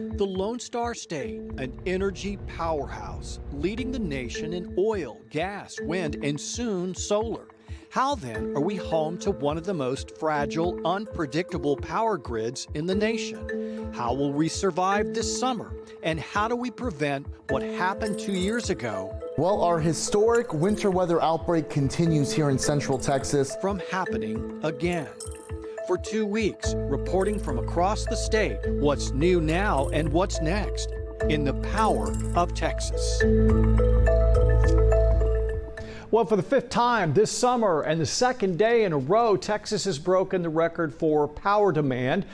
The Lone Star State, an energy powerhouse, leading the nation in oil, gas, wind, and soon solar. How then are we home to one of the most fragile, unpredictable power grids in the nation? How will we survive this summer? And how do we prevent what happened 2 years ago? Well, our historic winter weather outbreak continues here in Central Texas From happening again. For 2 weeks, reporting from across the state what's new now and what's next in the power of Texas. Well, for the 5th time this summer and the 2nd day in a row, Texas has broken the record for power demand.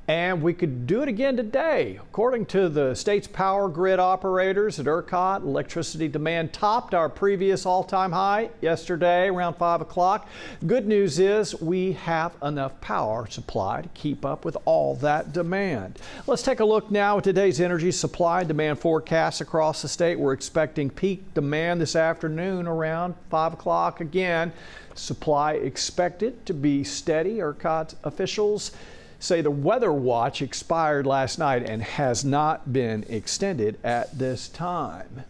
And we could do it again today. According to the state's power grid operators at ERCOT, electricity demand topped our previous all-time high yesterday around 5 o'clock. Good news is we have enough power supply to keep up with all that demand. Let's take a look now at today's energy supply and demand forecasts across the state. We're expecting peak demand this afternoon around 5 o'clock again. Supply expected to be steady. ERCOT officials say the weather watch expired last night and has not been extended at this time.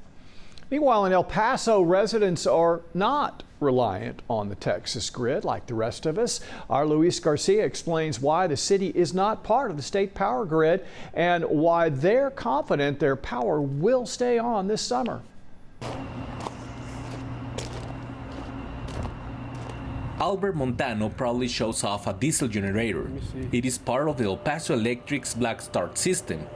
Meanwhile, in El Paso, residents are not reliant on the Texas grid like the rest of us. Our Luis Garcia explains why the city is not part of the state power grid and why they're confident their power will stay on this summer. Albert Montano proudly shows off a diesel generator. It is part of the El Paso Electric's Black Start system,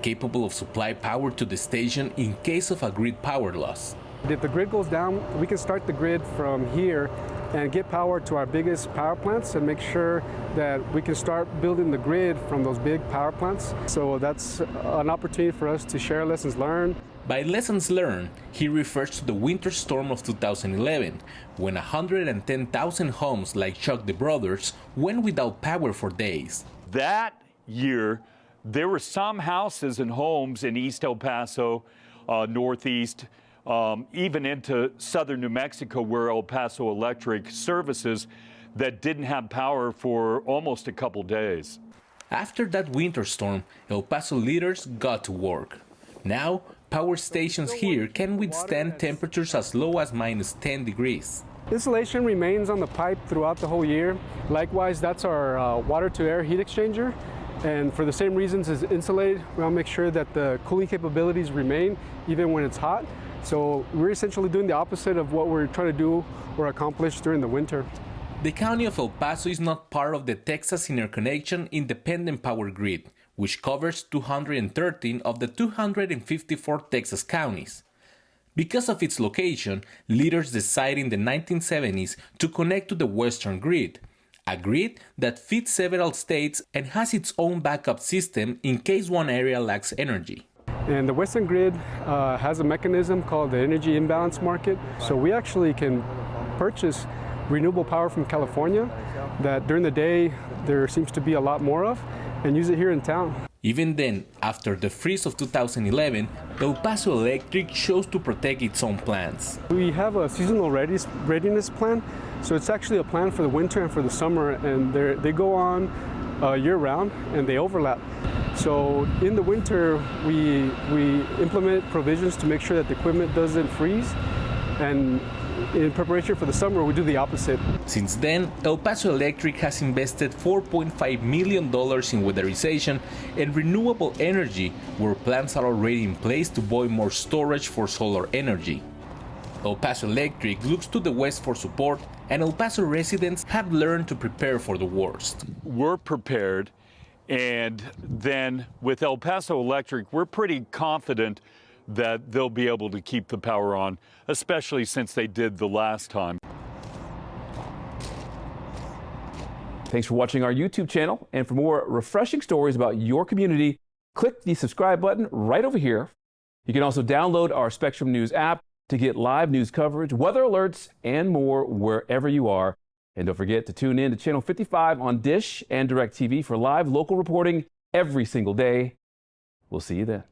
capable of supply power to the station in case of a grid power loss. If the grid goes down, we can start the grid from here and get power to our biggest power plants and make sure that we can start building the grid from those big power plants. So that's an opportunity for us to share lessons learned. By lessons learned, he refers to the winter storm of 2011, when 110,000 homes like Chuck the Brothers went without power for days. That year, there were some houses and homes in East El Paso, Northeast, even into southern New Mexico, where El Paso Electric services, that didn't have power for almost a couple days. After that winter storm, El Paso leaders got to work. Now, power stations here can withstand temperatures as low as -10 degrees. Insulation remains on the pipe throughout the whole year. Likewise, that's our water-to-air heat exchanger. And for the same reasons as insulated, we want to make sure that the cooling capabilities remain even when it's hot. So we're essentially doing the opposite of what we're trying to do or accomplish during the winter. The county of El Paso is not part of the Texas Interconnection Independent Power Grid, which covers 213 of the 254 Texas counties. Because of its location, leaders decided in the 1970s to connect to the Western grid, a grid that feeds several states and has its own backup system in case one area lacks energy. And the Western grid has a mechanism called the Energy Imbalance Market. So we actually can purchase renewable power from California that during the day there seems to be a lot more of, and use it here in town. Even then, after the freeze of 2011, El Paso Electric chose to protect its own plants. We have a seasonal readiness plan, so it's actually a plan for the winter and for the summer, and they go on year-round and they overlap. So in the winter, we implement provisions to make sure that the equipment doesn't freeze, and in preparation for the summer, we do the opposite. Since then, El Paso Electric has invested $4.5 million in weatherization and renewable energy, where plans are already in place to buy more storage for solar energy. El Paso Electric looks to the west for support, and El Paso residents have learned to prepare for the worst. We're prepared, and then with El Paso Electric, we're pretty confident that they'll be able to keep the power on, especially since they did the last time. Thanks for watching our YouTube channel, and for more refreshing stories about your community, click the subscribe button right over here. You can also download our Spectrum News app to get live news coverage, weather alerts, and more wherever you are. And don't forget to tune in to Channel 55 on Dish and DirecTV for live local reporting every single day. We'll see you then.